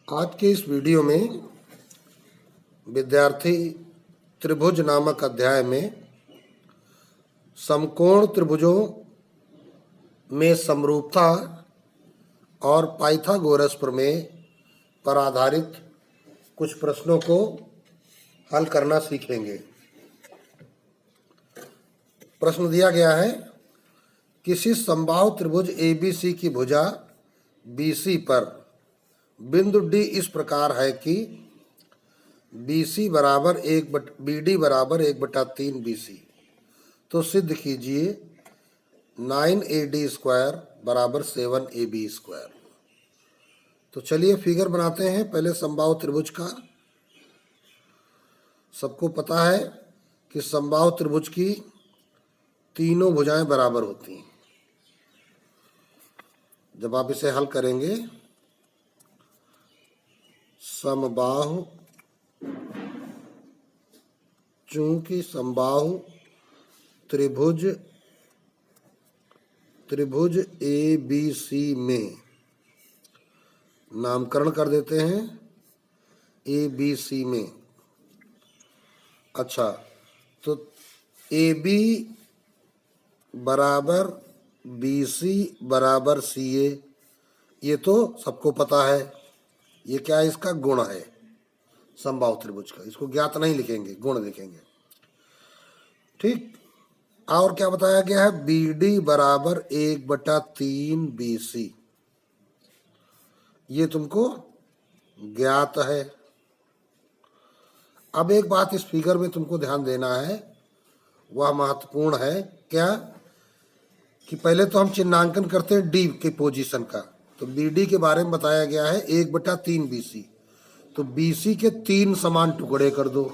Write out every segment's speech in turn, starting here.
आज के इस वीडियो में विद्यार्थी त्रिभुज नामक अध्याय में समकोण त्रिभुजों में समरूपता और पाइथागोरस प्रमेय पर आधारित कुछ प्रश्नों को हल करना सीखेंगे। प्रश्न दिया गया है, किसी समबाहु त्रिभुज ABC की भुजा BC पर बिंदु D इस प्रकार है कि BD बराबर 1/3 BC, तो सिद्ध कीजिए 9AD स्क्वायर बराबर 7AB स्क्वायर। तो चलिए फिगर बनाते हैं। पहले समबाहु त्रिभुज का सबको पता है कि समबाहु त्रिभुज की तीनों भुजाएं बराबर होती हैं। जब आप इसे हल करेंगे, समबाहु, चूंकि समबाहु त्रिभुज ABC में नामकरण कर देते हैं ABC में। अच्छा, तो AB बराबर BC बराबर CA, ये तो सबको पता है। ये क्या है? इसका गुण है समबाहु त्रिभुज का। इसको ज्ञात नहीं लिखेंगे, गुण लिखेंगे। ठीक। और क्या बताया गया है? BD बराबर 1/3 BC, ये तुमको ज्ञात है। अब एक बात इस फिगर में तुमको ध्यान देना है, वह महत्वपूर्ण है। क्या? कि पहले तो हम चिन्हांकन करते हैं D के पोजीशन का। तो BD के बारे में बताया गया है 1/3 BC, तो BC के 3 समान टुकड़े कर दो।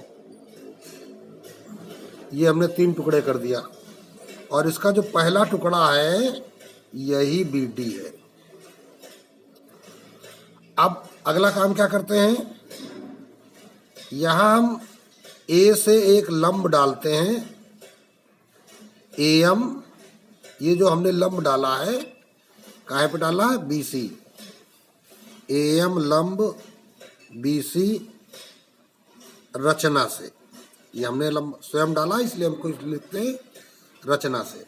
ये हमने 3 टुकड़े कर दिया, और इसका जो पहला टुकड़ा है यही BD है। अब अगला काम क्या करते हैं? यहां हम A से एक लंब डालते हैं, AM। ये जो हमने लंब डाला है, काहे पे डाला है? BC। AM लंब BC रचना से। ये हमने लंब स्वयं डाला, इसलिए हमको लिखते हैं रचना से।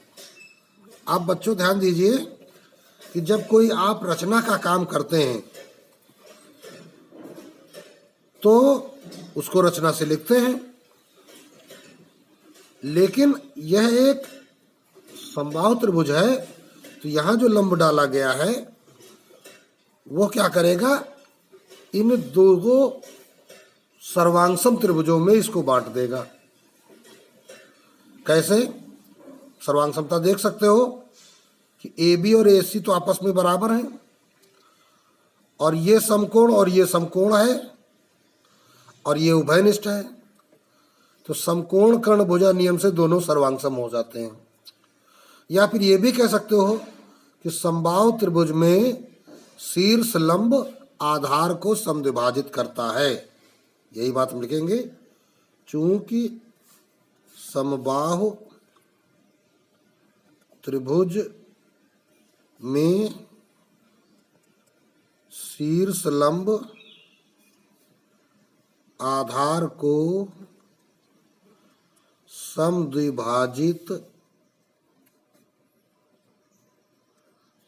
आप बच्चों ध्यान दीजिए कि जब कोई आप रचना का काम करते हैं तो उसको रचना से लिखते हैं, लेकिन यह एक समबाहु त्रिभुज है, तो यहां जो लंब डाला गया है वो क्या करेगा? इन दो सर्वांगसम त्रिभुजों में इसको बांट देगा। कैसे? सर्वांगसमता देख सकते हो कि AB और AC तो आपस में बराबर हैं, और ये समकोण और ये समकोण है, और ये उभयनिष्ठ है। तो समकोण कर्ण भुजा नियम से दोनों सर्वांगसम हो जाते हैं। या फिर ये भी कह सकते हो कि समबाहु त्रिभुज में शीर्ष लंब आधार को समद्विभाजित करता है। यही बात हम लिखेंगे, चूंकि समबाहु त्रिभुज में शीर्ष लंब आधार को समद्विभाजित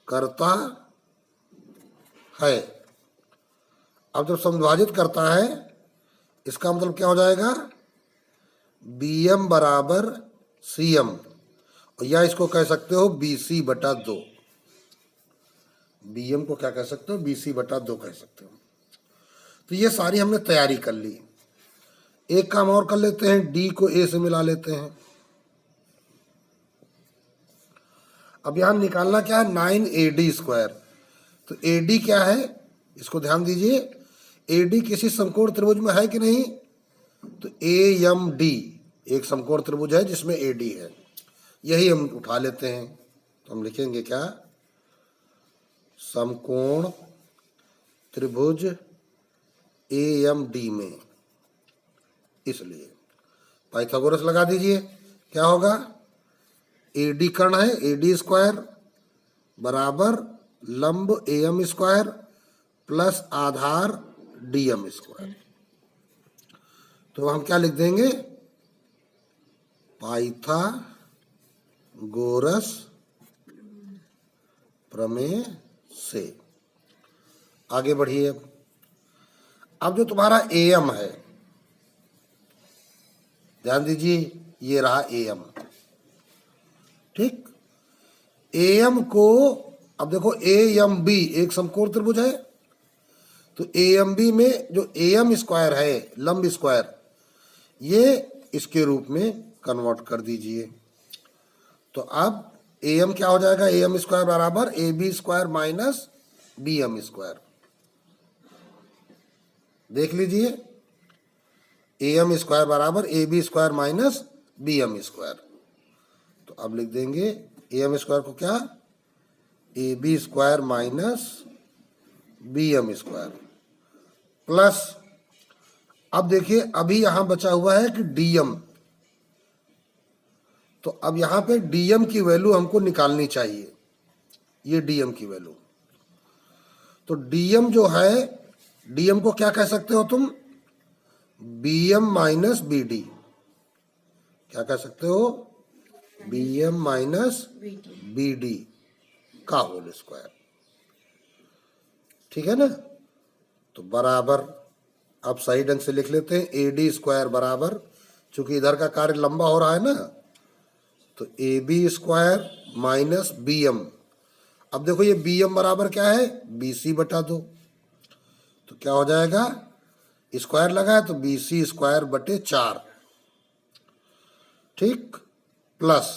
करता है। अब जब समद्विभाजित करता है, इसका मतलब क्या हो जाएगा? BM बराबर CM, या इसको कह सकते हो BC/2। BM को क्या कह सकते हो? BC/2 कह सकते हो। तो ये सारी हमने तैयारी कर ली। एक काम और कर लेते हैं, D को A से मिला लेते हैं। अब यहां निकालना क्या है? 9AD square. तो AD क्या है? इसको ध्यान दीजिए। AD किसी समकोण त्रिभुज में है कि नहीं? तो AMD एक समकोण त्रिभुज है जिसमें AD है, यही हम उठा लेते हैं। तो हम लिखेंगे क्या? समकोण त्रिभुज AMD में, इसलिए पाइथागोरस लगा दीजिए। क्या होगा? AD कर्ण है, AD स्क्वायर बराबर लंब AM स्क्वायर प्लस आधार डी एम स्क्वायर। तो हम क्या लिख देंगे, पाइथागोरस प्रमेय से। आगे बढ़िए। अब जो तुम्हारा एम है, ध्यान दीजिए, ये रहा एम। ठीक, एम को अब देखो, ए एम बी एक समकोण त्रिभुज है, तो ए एम बी में जो ए एम स्क्वायर है, लंब स्क्वायर, ये इसके रूप में कन्वर्ट कर दीजिए। तो अब ए एम क्या हो जाएगा, ए एम स्क्वायर बराबर A B square minus B M square. देख लीजिए, ए एम स्क्वायर बराबर A B square minus B M square. तो अब लिख देंगे ए एम स्क्वायर को क्या, A B square minus B M square plus, अब देखिए अभी यहां बचा हुआ है कि डीएम, तो अब यहां पे डीएम की वैल्यू हमको निकालनी चाहिए, ये डीएम की वैल्यू। तो डीएम जो है, डीएम को क्या कह सकते हो तुम, बीएम माइनस बीडी। क्या कह सकते हो, बीएम माइनस बीडी का होल स्क्वायर। ठीक है ना। तो बराबर, अब सही ढंग से लिख लेते हैं, ए डी स्क्वायर बराबर, चूंकि इधर का कार्य लंबा हो रहा है ना, तो A B square minus B M. अब देखो ये बी एम बराबर क्या है, बी सी बटा 2। तो क्या हो जाएगा, स्क्वायर लगा है तो बी सी स्क्वायर बटे 4। ठीक, प्लस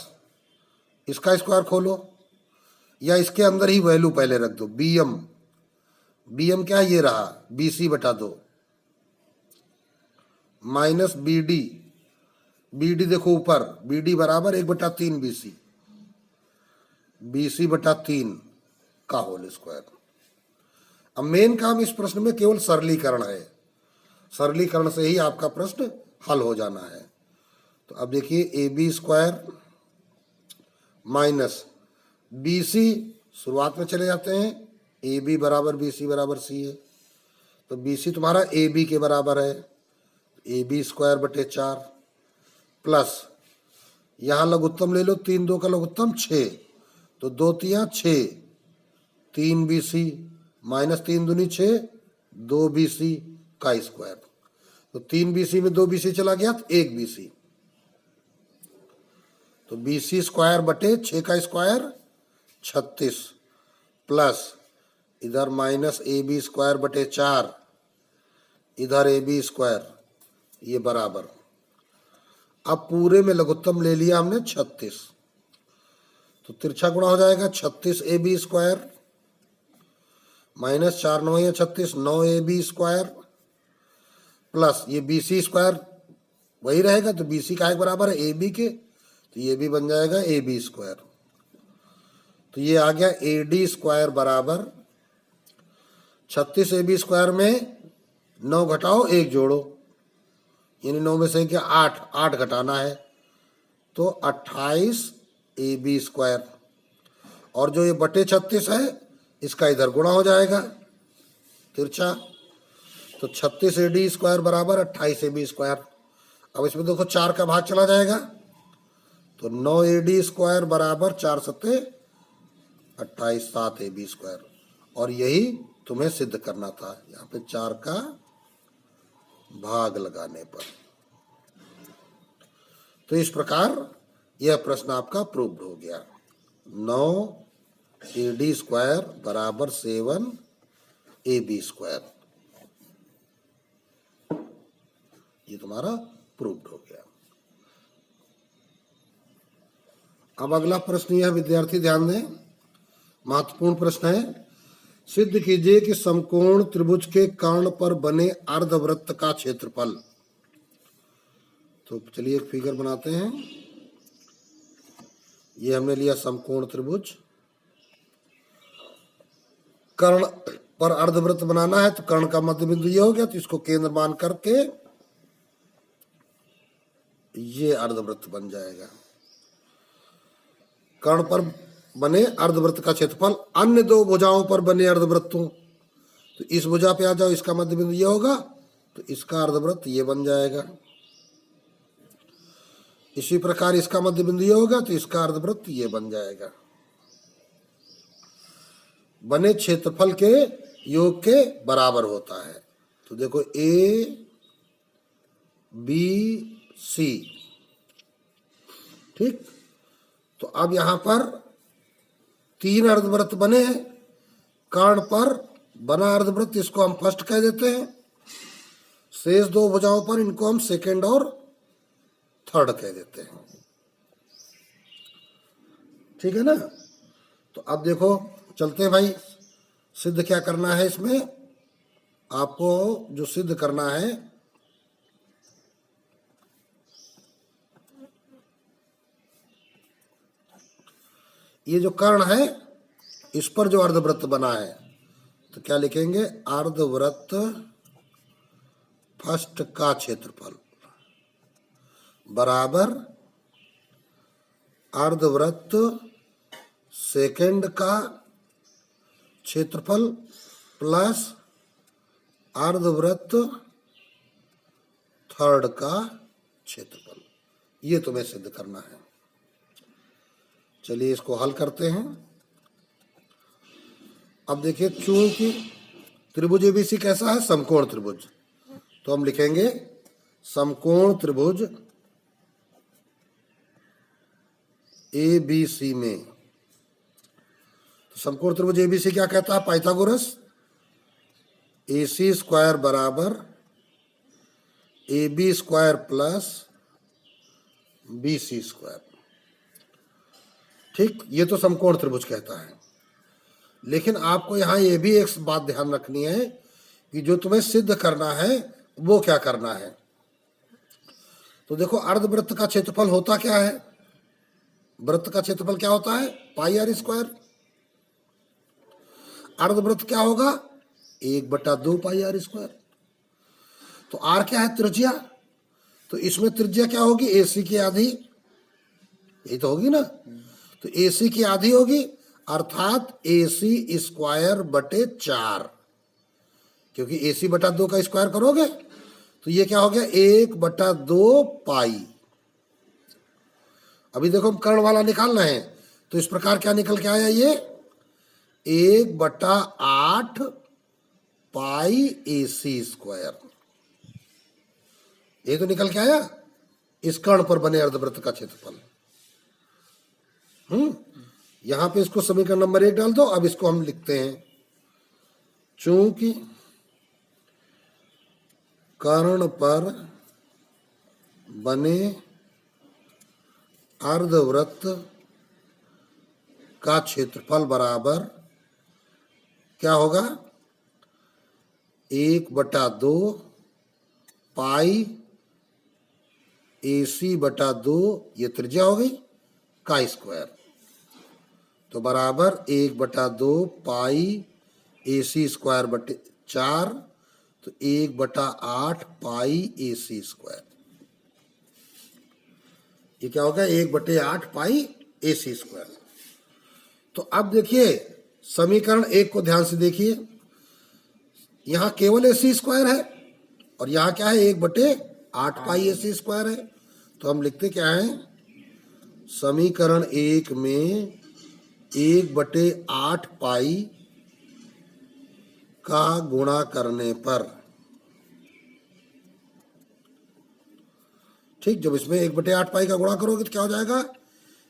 इसका स्क्वायर खोलो, या इसके अंदर ही वैल्यू पहले रख दो, बी एम, बी एम क्या ये रहा, बी सी बटा 2 minus B D, B D देखो ऊपर, बी डी बराबर 1/3 बी सी, बी सी बटा 3 का होल स्क्वायर। अब मेन काम इस प्रश्न में केवल सरलीकरण है, सरलीकरण से ही आपका प्रश्न हल हो जाना है। तो अब देखिए, A B square minus B C, शुरुआत में चले जाते हैं, ए बी बराबर बी सी बराबर सी है, तो बी सी तुम्हारा ए बी के बराबर है, ए बी स्क्वायर बटे 4 प्लस, यहाँ लघुत्तम ले लो, 3 2 का लघुत्तम 6, तो 2 3 6, 3 बी सी माइनस 3 दूनी 6, 2 बी सी का स्क्वायर। तो 3 बी सी में 2 बी सी चला गया तो 1 बी सी, तो बी सी स्क्वायर बटे 6 का स्क्वायर 36 प्लस इधर माइनस ए बी स्क्वायर बटे 4, इधर ए बी स्क्वायर, ये बराबर। अब पूरे में लघुत्तम ले लिया हमने 36, तो तिरछा गुणा हो जाएगा, 36 ए बी स्क्वायर माइनस 4 9 या 36, 9 ए बी स्क्वायर प्लस ये बी सी स्क्वायर वही रहेगा, तो बी सी का एक बराबर है ए बी के, तो ये भी बन जाएगा ए बी स्क्वायर। तो ये आ गया ए डी स्क्वायर बराबर 36 ए बी स्क्वायर में 9 घटाओ 1 जोड़ो, यानी 9 में से क्या 8, 8 घटाना है, तो 28 ए बी स्क्वायर, और जो ये बटे 36 है इसका इधर गुणा हो जाएगा तिरछा, तो 36 ए डी स्क्वायर बराबर 28 ए बी स्क्वायर। अब इसमें देखो 4 का भाग चला जाएगा, तो 9 ए डी स्क्वायर बराबर 4 सत्ते 28, 7 ए बी स्क्वायर, और यही तुम्हें सिद्ध करना था, यहाँ पे 4 का भाग लगाने पर। तो इस प्रकार यह प्रश्न आपका प्रूव्ड हो गया। 9 ए डी स्क्वायर बराबर 7 ए बी स्क्वायर, ये तुम्हारा प्रूव्ड हो गया। अब अगला प्रश्न यह, विद्यार्थी ध्यान दें, महत्वपूर्ण प्रश्न है। सिद्ध कीजिए कि समकोण त्रिभुज के कर्ण पर बने अर्धवृत्त का क्षेत्रफल। तो चलिए एक फिगर बनाते हैं। ये हमने लिया समकोण त्रिभुज, कर्ण पर अर्धवृत्त बनाना है, तो कर्ण का मध्य बिंदु ये हो गया, तो इसको केंद्र मान करके ये अर्धवृत्त बन जाएगा। कर्ण पर बने अर्धवृत्त का क्षेत्रफल अन्य दो भुजाओं पर बने अर्धवृत्तों, तो इस भुजा पे आ जाओ, इसका मध्य बिंदु ये होगा, तो इसका अर्धवृत्त ये बन जाएगा। इसी प्रकार इसका मध्य बिंदु ये होगा, तो इसका अर्धवृत्त ये बन जाएगा। बने क्षेत्रफल के योग के बराबर होता है। तो देखो ए बी सी, ठीक। तो अब यहां पर 3 अर्धवृत्त बने हैं। कर्ण पर बना अर्धवृत्त इसको हम फर्स्ट कह देते हैं। शेष 2 भुजाओं पर इनको हम सेकंड और थर्ड कह देते हैं, ठीक है ना। तो अब देखो चलते हैं भाई, सिद्ध क्या करना है इसमें। आपको जो सिद्ध करना है, ये जो कर्ण है इस पर जो अर्धवृत्त बना है, तो क्या लिखेंगे, अर्धवृत्त फर्स्ट का क्षेत्रफल बराबर अर्धवृत्त सेकंड का क्षेत्रफल प्लस अर्धवृत्त थर्ड का क्षेत्रफल। ये तुम्हें सिद्ध करना है। चलिए इसको हल करते हैं। अब देखिए, चूंकि त्रिभुज एबीसी कैसा है, समकोण त्रिभुज, तो हम लिखेंगे समकोण त्रिभुज एबीसी में। तो समकोण त्रिभुज एबीसी क्या कहता है, पाइथागोरस AC स्क्वायर बराबर AB square plus BC square, ठीक। ये तो समकोण त्रिभुज कहता है। लेकिन आपको यहां ये भी एक बात ध्यान रखनी है कि जो तुम्हें सिद्ध करना है वो क्या करना है। तो देखो, अर्धवृत्त का क्षेत्रफल होता क्या है, वृत्त का क्षेत्रफल क्या होता है, पाई आर स्क्वायर। अर्धवृत्त क्या होगा, 1/2 पाई आर स्क्वायर। तो आर क्या है, त्रिज्या। तो इसमें त्रिज्या क्या होगी, AC की आधी, यही तो होगी ना। तो AC की आधी होगी, अर्थात AC स्क्वायर बटे 4, क्योंकि AC/2 का स्क्वायर करोगे तो ये क्या हो गया, 1/2 पाई। अभी देखो हम कर्ण वाला निकालना है, तो इस प्रकार क्या निकल के आया, ये 1/8 पाई AC स्क्वायर, ये तो निकल के आया इस कर्ण पर बने अर्धवृत्त का क्षेत्रफल। यहां पे इसको समीकरण नंबर 1 डाल दो। अब इसको हम लिखते हैं, चूंकि कर्ण पर बने अर्धवृत्त का क्षेत्रफल बराबर क्या होगा, 1/2 पाई AC/2, ये त्रिज्या हो गई, का स्क्वायर, तो बराबर 1/2 पाई AC स्क्वायर बटे 4, तो 1/8 पाई AC स्क्वायर। ये क्या होगा, 1/8 पाई AC स्क्वायर। तो अब देखिए समीकरण 1 को ध्यान से देखिए, यहां केवल AC स्क्वायर है और यहां क्या है, 1/8 पाई AC स्क्वायर है। तो हम लिखते क्या है, समीकरण 1 में 1/8 पाई का गुणा करने पर, ठीक, जब इसमें 1/8 पाई का गुणा करोगे तो क्या हो जाएगा,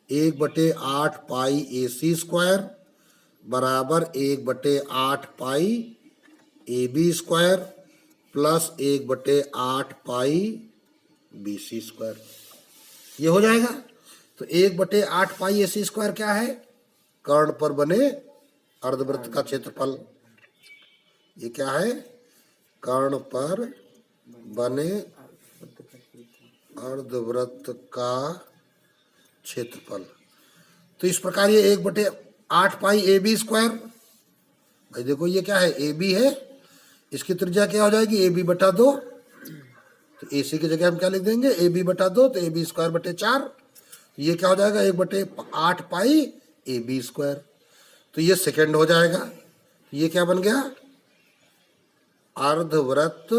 1/8 पाई AC स्क्वायर बराबर 1/8 पाई AB स्क्वायर प्लस 1/8 पाई BC स्क्वायर, ये हो जाएगा। तो 1/8 पाई AC स्क्वायर क्या है, कर्ण पर बने अर्धवृत्त का क्षेत्रफल। ये क्या है, कर्ण पर बने अर्धवृत्त का क्षेत्रफल। तो इस प्रकार ये 1/8 पाई AB स्क्वायर, भाई देखो ये क्या है, AB है, इसकी त्रिज्या क्या हो जाएगी, AB/2। तो AC की जगह हम क्या लिख देंगे, AB/2, तो AB स्क्वायर बटे 4, ये क्या हो जाएगा, 1/8 पाई AB स्क्वायर। तो ये सेकंड हो जाएगा। ये क्या बन गया, अर्धवृत्त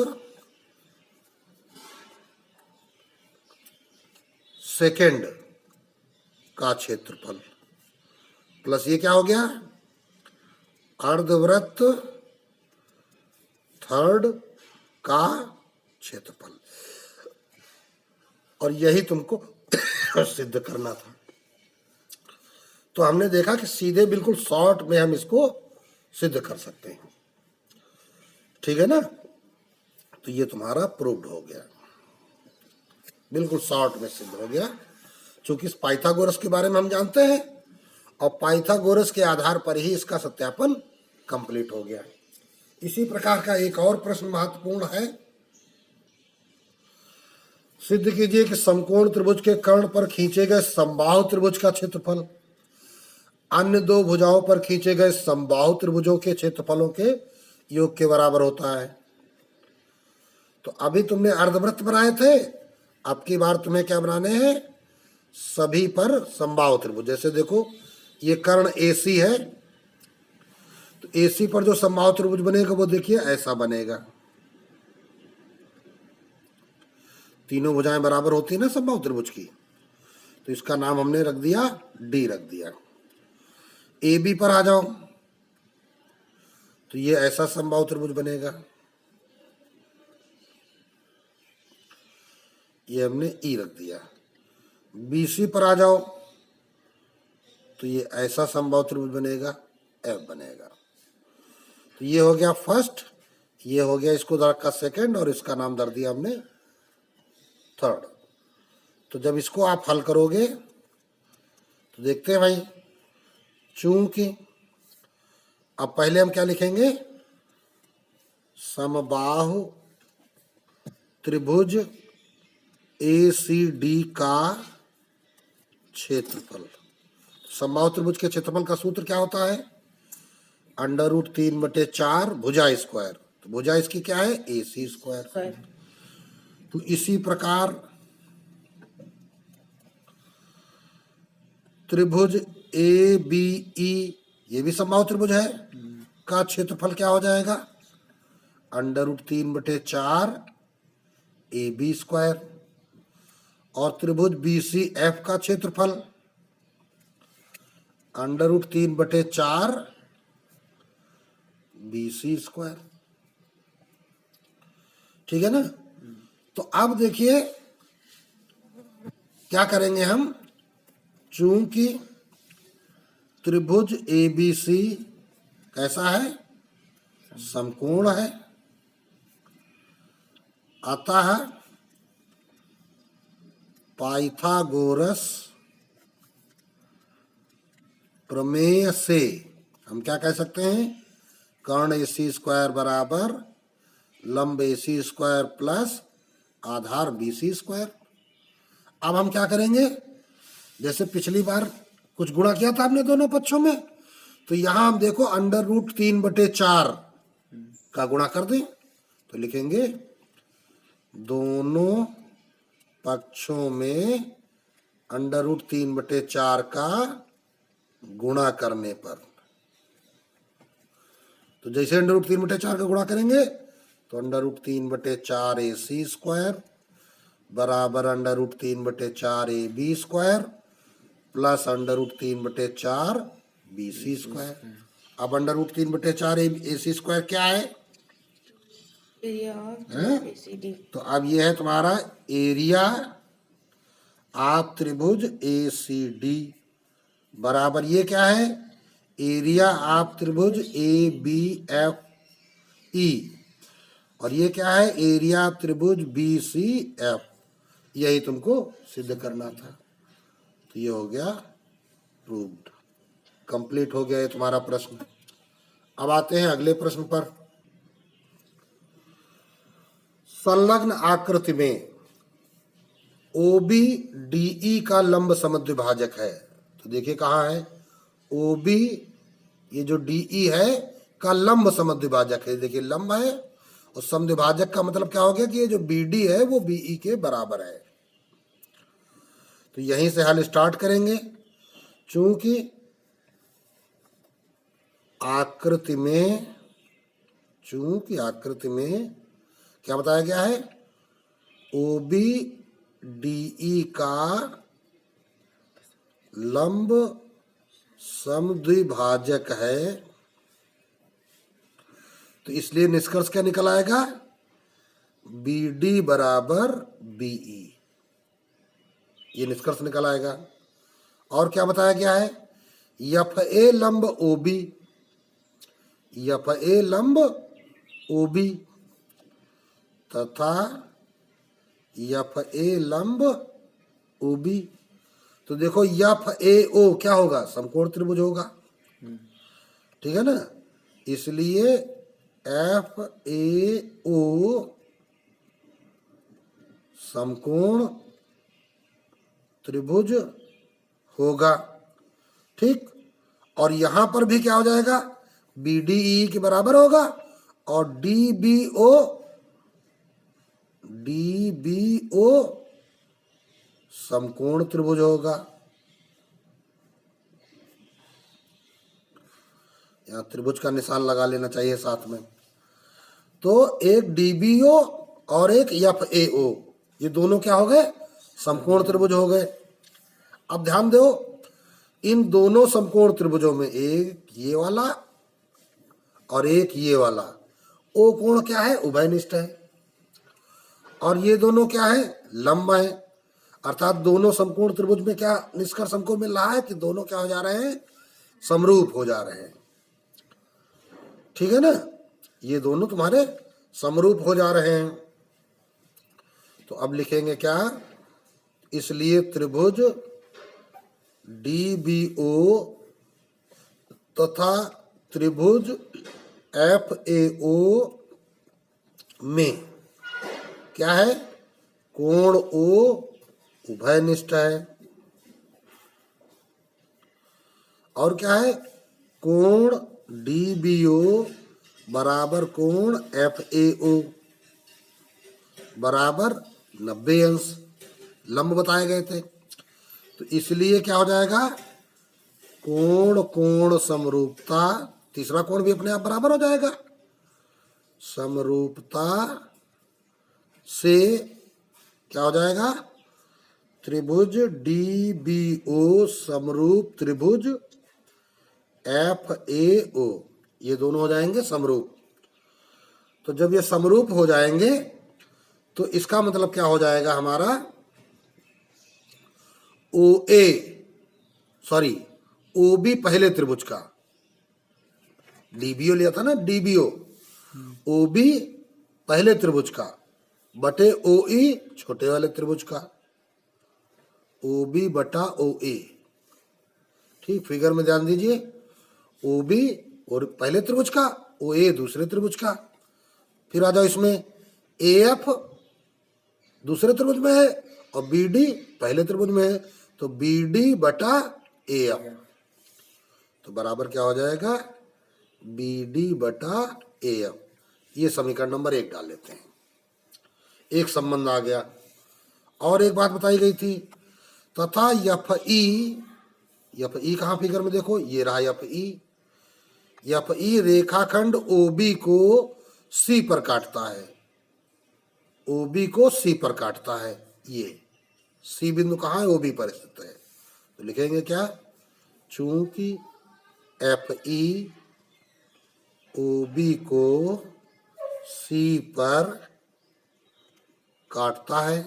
सेकेंड का क्षेत्रफल प्लस ये क्या हो गया, अर्धवृत्त थर्ड का क्षेत्रफल। और यही तुमको सिद्ध करना था। तो हमने देखा कि सीधे बिल्कुल शॉर्ट में हम इसको सिद्ध कर सकते हैं, ठीक है ना। तो ये तुम्हारा प्रूव्ड हो गया, बिल्कुल शॉर्ट में सिद्ध हो गया। चूंकि इस पाइथागोरस के बारे में हम जानते हैं और पाइथागोरस के आधार पर ही इसका सत्यापन कंप्लीट हो गया। इसी प्रकार का एक और प्रश्न महत्वपूर्ण है। सिद्ध कीजिए कि समकोण त्रिभुज के कर्ण पर खींचे गए समबाहु त्रिभुज का क्षेत्रफल अन्य दो भुजाओं पर खींचे गए समबाहु त्रिभुजों के क्षेत्रफलों के योग के बराबर होता है। तो अभी तुमने अर्धवृत्त बनाए थे, अब की बार तुम्हें क्या बनाने हैं, सभी पर समबाहु त्रिभुज। जैसे देखो ये कर्ण AC है, तो AC पर जो समबाहु त्रिभुज बनेगा वो देखिए ऐसा बनेगा। तीनों भुजाएं बराबर होती है ना समबाहु त्रिभुज की, तो इसका नाम हमने रख दिया D रख दिया। AB पर आ जाओ, तो ये ऐसा समबाहु त्रिभुज बनेगा, ये हमने E रख दिया। BC पर आ जाओ, तो ये ऐसा समबाहु त्रिभुज बनेगा, F बनेगा। तो ये हो गया फर्स्ट, ये हो गया इसको रखा सेकंड और इसका नाम दर दिया हमने थर्ड। तो जब इसको आप हल करोगे तो देखते हैं भाई, चूंकि अब पहले हम क्या लिखेंगे, समबाहु त्रिभुज ACD का क्षेत्रफल। समबाहु त्रिभुज के क्षेत्रफल का सूत्र क्या होता है, √3/4 भुजा स्क्वायर। तो भुजा इसकी क्या है, AC स्क्वायर। तो इसी प्रकार त्रिभुज ABE, ये भी समबाहु त्रिभुज है, का क्षेत्रफल क्या हो जाएगा, √3/4 AB स्क्वायर। और त्रिभुज BCF का क्षेत्रफल √3/4 BC स्क्वायर, ठीक है ना। तो अब देखिए क्या करेंगे हम, चूंकि त्रिभुज ABC कैसा है, समकोण है, अतः पाइथागोरस प्रमेय से हम क्या कह सकते हैं, कर्ण AC स्क्वायर बराबर लंब AC स्क्वायर प्लस आधार BC स्क्वायर। अब हम क्या करेंगे, जैसे पिछली बार कुछ गुणा किया था हमने दोनों पक्षों में, तो यहां हम देखो √3/4 का गुणा कर दें, तो लिखेंगे दोनों पक्षों में √3/4 का गुणा करने पर। तो जैसे √3/4 का गुणा करेंगे तो √3/4 AC स्क्वायर बराबर √3/4 AB square plus √3/4 BC square. अब √3/4 AC स्क्वायर क्या है, तो अब ये है तुम्हारा एरिया ऑफ त्रिभुज ACD बराबर ये क्या है, एरिया ऑफ त्रिभुज ABFE, और ये क्या है, एरिया ऑफ त्रिभुज BCF। यही तुमको सिद्ध करना था। तो ये हो गया प्रूव्ड, कंप्लीट हो गया ये तुम्हारा प्रश्न। अब आते हैं अगले प्रश्न पर। संलग्न आकृति में OBDE का लंब समद्विभाजक है। तो देखिए कहाँ है, OB ये जो DE है का लंब समद्विभाजक है। देखिए लंब है और समद्विभाजक का मतलब क्या हो गया कि ये जो BD है वो BE के बराबर है। तो यहीं से हल स्टार्ट करेंगे। चूंकि आकृति में चूंकि आकृति में क्या बताया गया है, OB DE का लंब समद्विभाजक है, तो इसलिए निष्कर्ष क्या निकल आएगा, BD बराबर BE, ये निष्कर्ष निकल आएगा। और क्या बताया गया है, FA लंब OB, FA लंब OB तथा FA लंब OB। तो देखो FAO क्या होगा, समकोण त्रिभुज होगा, ठीक है ना। इसलिए FAO समकोण त्रिभुज होगा, ठीक। और यहां पर भी क्या हो जाएगा, BDE के बराबर होगा और DBO समकोण त्रिभुज होगा। यहां त्रिभुज का निशान लगा लेना चाहिए साथ में। तो एक DBO और एक FAO, ये दोनों क्या हो गए, समकोण त्रिभुज हो गए। अब ध्यान दो, इन दोनों समकोण त्रिभुजों में एक ये वाला और एक ये वाला, O कोण क्या है, उभयनिष्ठ है, और ये दोनों क्या है, लंब है। अर्थात दोनों समकोण त्रिभुज में क्या निष्कर्ष हमको मिल रहा है कि दोनों क्या हो जा रहे हैं, समरूप हो जा रहे हैं, ठीक है ना। ये दोनों तुम्हारे समरूप हो जा रहे हैं। तो अब लिखेंगे क्या, इसलिए त्रिभुज DBO तथा त्रिभुज FAO में क्या है, कोण O उभयनिष्ठ है, और क्या है, कोण DBO बराबर कोण FAO बराबर 90 अंश लंब बताए गए थे। तो इसलिए क्या हो जाएगा, कोण कोण समरूपता, तीसरा कोण भी अपने आप बराबर हो जाएगा, समरूपता से क्या हो जाएगा, त्रिभुज DBO समरूप त्रिभुज FAO, ये दोनों हो जाएंगे समरूप। तो जब ये समरूप हो जाएंगे तो इसका मतलब क्या हो जाएगा हमारा, OB पहले त्रिभुज का, DBO लिया था ना, DBO OB पहले त्रिभुज का बटे OE छोटे वाले त्रिभुज का, OB बटा OA, ठीक। फिगर में ध्यान दीजिए, OB और पहले त्रिभुज का, OA दूसरे त्रिभुज का। फिर आ जाओ इसमें, AF दूसरे त्रिभुज में है और BD पहले त्रिभुज में है, तो BD बटा AF, तो बराबर क्या हो जाएगा, BD बटा AF। ये समीकरण नंबर 1 डाल लेते हैं, एक संबंध आ गया। और एक बात बताई गई थी, तथा FE कहाँ फिगर में देखो, ये रहा FE रेखाखंड OB को C पर काटता है, OB को C पर काटता है, ये C बिंदु कहाँ है, OB पर स्थित है। तो लिखेंगे क्या, चूंकि FE OB को C पर काटता है,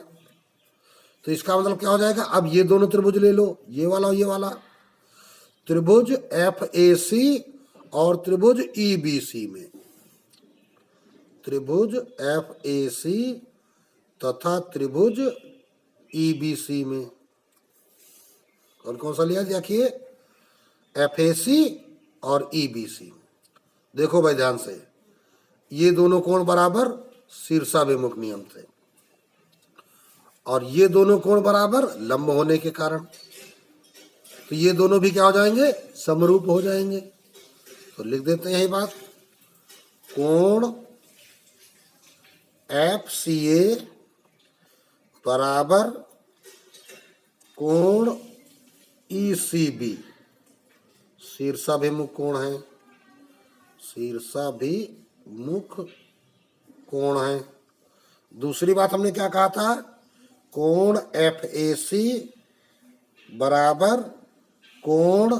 तो इसका मतलब क्या हो जाएगा, अब ये दोनों त्रिभुज ले लो, ये वाला और ये वाला, त्रिभुज FAC और त्रिभुज EBC में, त्रिभुज FAC तथा त्रिभुज EBC में कौन कौन सा लिया, देखिए FAC और EBC। देखो भाई ध्यान से, ये दोनों कोण बराबर शीर्षाभिमुख नियम थे, और ये दोनों कोण बराबर लंब होने के कारण, तो ये दोनों भी क्या हो जाएंगे, समरूप हो जाएंगे। तो लिख देते हैं यही बात, कोण FCA बराबर कोण ECB, शीर्षाभिमुख कोण है, शीर्षाभिमुख मुख कोण है। दूसरी बात हमने क्या कहा था, कोण FAC बराबर कोण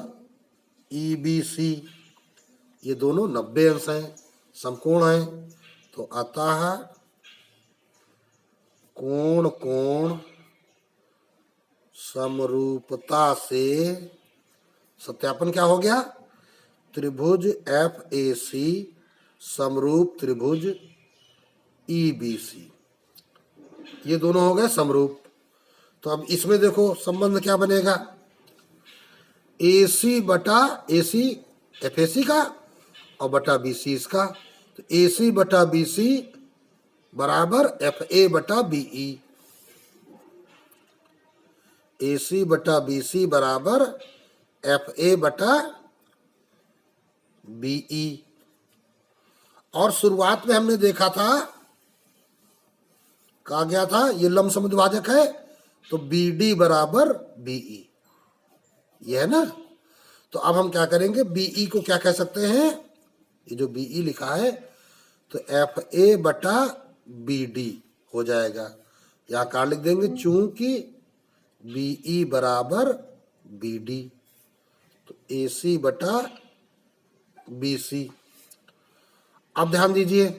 EBC, ये दोनों 90 अंश हैं, समकोण हैं। तो अतः कोण कोण समरूपता से सत्यापन क्या हो गया, त्रिभुज FAC समरूप त्रिभुज EBC, ये दोनों हो गए समरूप। तो अब इसमें देखो संबंध क्या बनेगा, AC बटा AC FAC का और बटा BC इसका। तो AC बटा BC बराबर FA बटा BE, AC बटा BC बराबर FA बटा BE। और शुरुआत में हमने देखा था, कहा गया था ये लंब समुद्भाजक है, तो BD बराबर BE, ये है ना। तो अब हम क्या करेंगे, BE को क्या कह सकते हैं, ये जो BE लिखा है तो FA बटा BD हो जाएगा। यहाँ कार लिख देंगे, चूंकि BE बराबर BD, तो AC बटा BC। अब ध्यान दीजिए,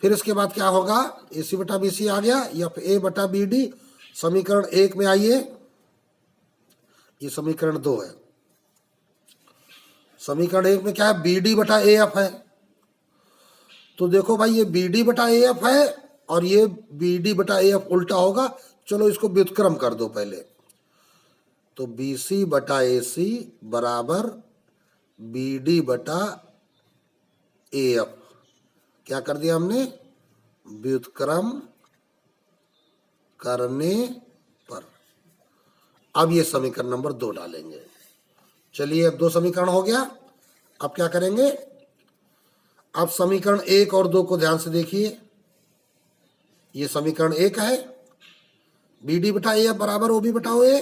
फिर इसके बाद क्या होगा, AC बटा BC आ गया, FA बटा BD। समीकरण 1 में आइए, ये समीकरण 2 है। समीकरण 1 में क्या है, BD बटा AF है। तो देखो भाई, ये BD बटा AF है और ये BD बटा AF उल्टा होगा। चलो इसको व्युत्क्रम कर दो पहले। तो BC बटा AC बराबर BD बटा AF, क्या कर दिया हमने, व्युत्क्रम करने पर। अब ये समीकरण नंबर 2 डालेंगे। चलिए, अब 2 समीकरण हो गया। अब क्या करेंगे, अब समीकरण 1 और 2 को ध्यान से देखिए। ये समीकरण 1 है, BD बटा AF बराबर OB बटा OA,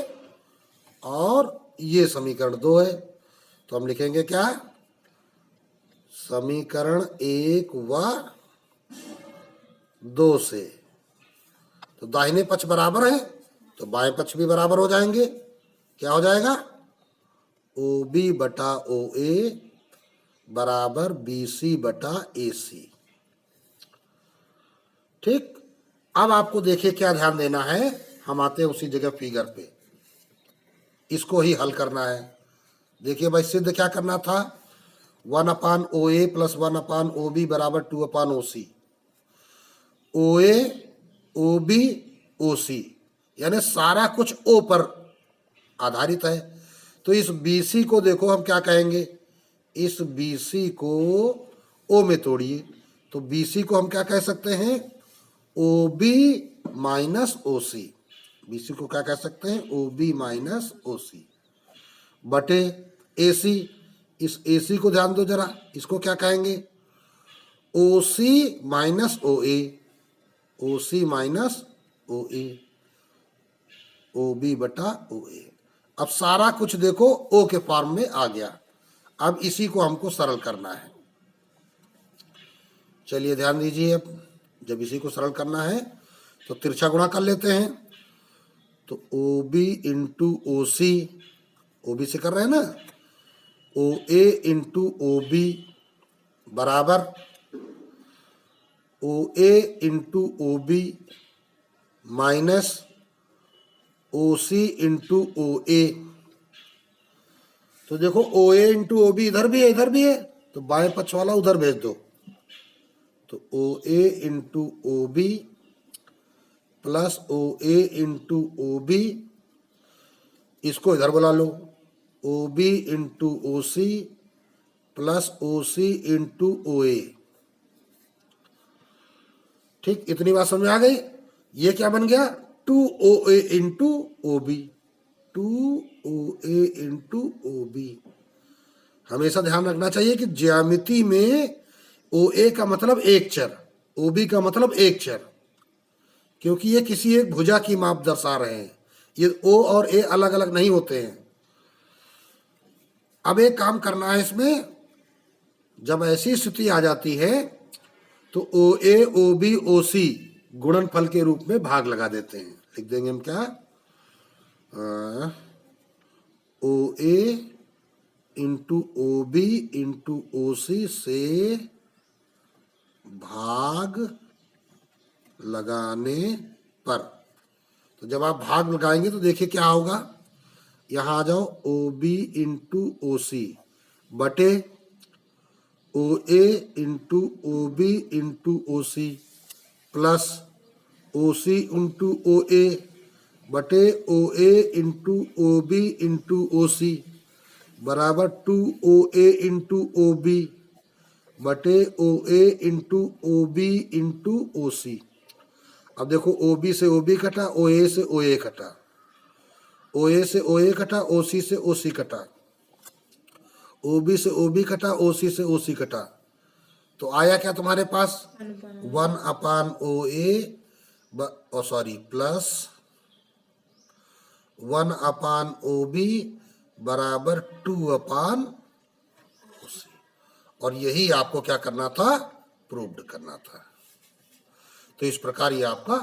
और ये समीकरण 2 है। तो हम लिखेंगे क्या, समीकरण 1 व 2 से तो दाहिने पक्ष बराबर है, तो बाएं पक्ष भी बराबर हो जाएंगे। क्या हो जाएगा, OB बटा OA बराबर BC बटा AC। ठीक, अब आपको देखिए क्या ध्यान देना है, हम आते हैं उसी जगह फिगर पे, इसको ही हल करना है। देखिए भाई, सिद्ध क्या करना था, 1/OA प्लस 1/OB बराबर 2/OC। OA OB OC यानी सारा कुछ O पर आधारित है। तो इस BC को देखो हम क्या कहेंगे, इस BC को O में तोड़िए, तो BC को हम क्या कह सकते हैं, OB माइनस OC। BC को क्या कह सकते हैं, OB माइनस OC बटे AC। इस AC को ध्यान दो जरा, इसको क्या कहेंगे, OC minus OA, OC minus OA, OB बटा OA। अब सारा कुछ देखो O के फॉर्म में आ गया। अब इसी को हमको सरल करना है। चलिए ध्यान दीजिए, अब जब इसी को सरल करना है तो तिरछा गुणा कर लेते हैं। तो OB इंटू OC, OB से कर रहे हैं ना, OA इंटू OB बराबर OA into OB minus OC into OA। तो देखो OA इंटू OB इधर भी है, इधर भी है, तो बाएं पक्ष वाला उधर भेज दो। तो OA into OB plus OA into OB, इसको इधर बुला लो, OB into OC plus OC into OA। ठीक, इतनी बात समझ आ गई। ये क्या बन गया, 2OA into OB, 2OA into OB। हमेशा ध्यान रखना चाहिए कि ज्यामिति में OA का मतलब एक चर, OB का मतलब एक चर, क्योंकि ये किसी एक भुजा की माप दर्शा रहे हैं। ये O और A अलग अलग नहीं होते हैं। अब एक काम करना है इसमें, जब ऐसी स्थिति आ जाती है तो ओ ए ओ बी ओ सी गुणनफल के रूप में भाग लगा देते हैं। लिख देंगे हम क्या, O A into O B into O C से भाग लगाने पर। तो जब आप भाग लगाएंगे तो देखिए क्या होगा, यहां आ जाओ, ओ बी इंटू ओ सी बटे O A into O B into O C plus O C into O A बटे O A into O B into O C बराबर 2OA इंटू ओ बी बटे O A into O B into O C. अब देखो O B से O B कटा, ओ ए से ओ ए कटा, ओ ए से ओ ए कटा, ओ सी से ओ सी कटा, ओ बी से ओ बी कटा, ओ सी से ओ सी कटा। तो आया क्या तुम्हारे पास, 1/ओ ए सॉरी प्लस 1/ओ बी बराबर 2/ओ सी। और यही आपको क्या करना था, प्रूव्ड करना था। तो इस प्रकार ये आपका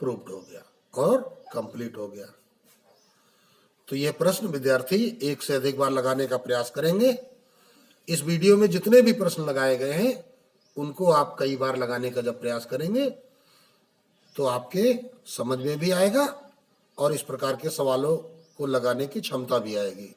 प्रूव्ड हो गया और कंप्लीट हो गया। तो यह प्रश्न विद्यार्थी एक से अधिक बार लगाने का प्रयास करेंगे। इस वीडियो में जितने भी प्रश्न लगाए गए हैं उनको आप कई बार लगाने का जब प्रयास करेंगे तो आपके समझ में भी आएगा और इस प्रकार के सवालों को लगाने की क्षमता भी आएगी।